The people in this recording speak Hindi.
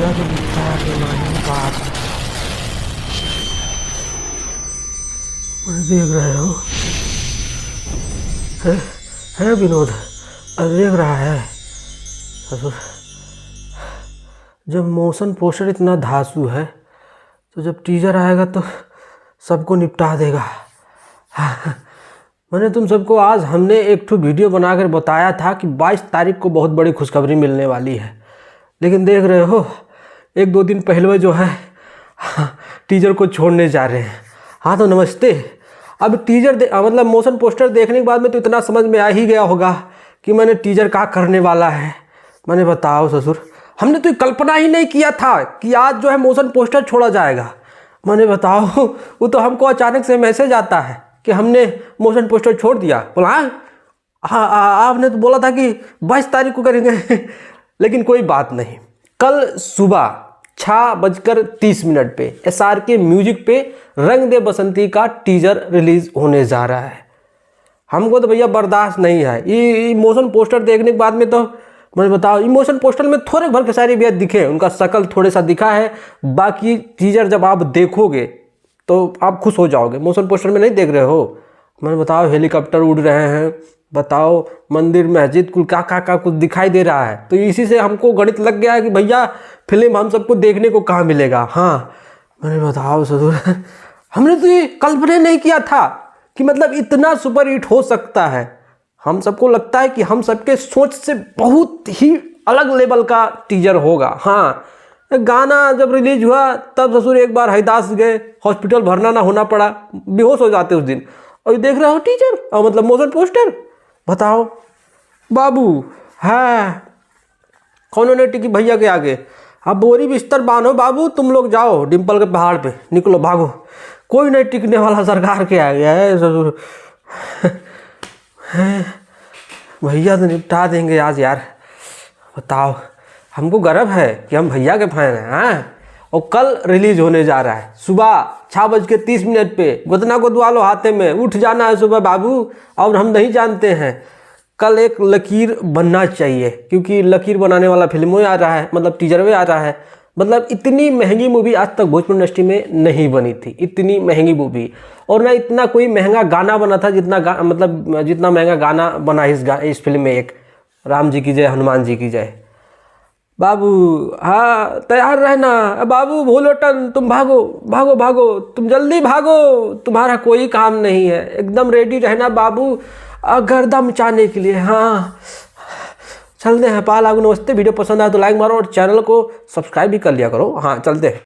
भैया तो दिखता है कि नहीं बात देख रहे हो है विनोद, देख रहा है ससुर। जब मोशन पोस्टर इतना धांसू है तो जब टीजर आएगा तो सबको निपटा देगा। मैंने तुम सबको आज हमने एक ठो वीडियो बनाकर बताया था कि 22 तारीख को बहुत बड़ी खुशखबरी मिलने वाली है, लेकिन देख रहे हो एक दो दिन पहले जो है टीजर को छोड़ने जा रहे हैं। हाँ तो नमस्ते। अब टीजर मतलब मोशन पोस्टर देखने के बाद में तो इतना समझ में आ ही गया होगा कि मैंने टीजर क्या करने वाला है। मैंने बताओ ससुर, हमने तो कल्पना ही नहीं किया था कि आज जो है मोशन पोस्टर छोड़ा जाएगा। मैंने बताओ वो तो हमको अचानक से मैसेज आता है कि हमने मोशन पोस्टर छोड़ दिया। बोला हाँ आपने तो बोला था कि 22 तारीख को करेंगे। लेकिन कोई बात नहीं, कल सुबह 6:30 पे SRK म्यूजिक पे रंग दे बसंती का टीजर रिलीज होने जा रहा है। हमको तो भैया बर्दाश्त नहीं है ये मोशन पोस्टर देखने के बाद में। तो मैंने बताओ इमोशन पोस्टर में थोड़े भर के सारे भैया दिखे, उनका शकल थोड़े सा दिखा है, बाकी टीजर जब आप देखोगे तो आप खुश हो जाओगे। मोशन पोस्टर में नहीं देख रहे हो। मैंने बताओ हेलीकॉप्टर उड़ रहे हैं, बताओ मंदिर मस्जिद कुल का कुछ दिखाई दे रहा है। तो इसी से हमको गणित लग गया है कि भैया फिल्म हम सबको देखने को कहाँ मिलेगा। हाँ मैंने बताओ ससुर, हमने तो ये कल्पना नहीं किया था कि मतलब इतना सुपर हिट हो सकता है। हम सबको लगता है कि हम सबके सोच से बहुत ही अलग लेवल का टीजर होगा। हाँ गाना जब रिलीज हुआ तब ससुर एक बार हरिदास गए, हॉस्पिटल भरना ना होना पड़ा, बेहोश हो जाते उस दिन। और देख रहे हो टीजर और मतलब मोशन पोस्टर। बताओ बाबू, हाँ कौन ने टिकी भैया के आगे। अब बोरी बिस्तर बांधो बाबू, तुम लोग जाओ डिम्पल के पहाड़ पे, निकलो भागो, कोई नहीं टिकने वाला सरकार के आगे है ससुर। भैया तो निपटा देंगे आज यार। बताओ हमको गर्व है कि हम भैया के फैन हैं। हाँ और कल रिलीज होने जा रहा है सुबह 6:30 पे। गोदना गोदवा लो हाथे में, उठ जाना है सुबह बाबू। और हम नहीं जानते हैं कल एक लकीर बनना चाहिए, क्योंकि लकीर बनाने वाला फिल्म में आ रहा है, मतलब टीजर में आ रहा है। मतलब इतनी महंगी मूवी आज तक भोजपुरी इंडस्ट्री में नहीं बनी थी, इतनी महंगी मूवी। और ना इतना कोई महंगा गाना बना था जितना मतलब जितना महंगा गाना बना इस फिल्म में। एक राम जी की जय, हनुमान जी की जय। बाबू हाँ तैयार रहना बाबू, भोलोटन तुम भागो भागो भागो, तुम जल्दी भागो, तुम्हारा कोई काम नहीं है, एकदम रेडी रहना बाबू गर्दा मचाने के लिए। हाँ चलते हैं। पाल आगू नमस्ते। वीडियो पसंद आए तो लाइक मारो और चैनल को सब्सक्राइब भी कर लिया करो। हाँ चलते हैं।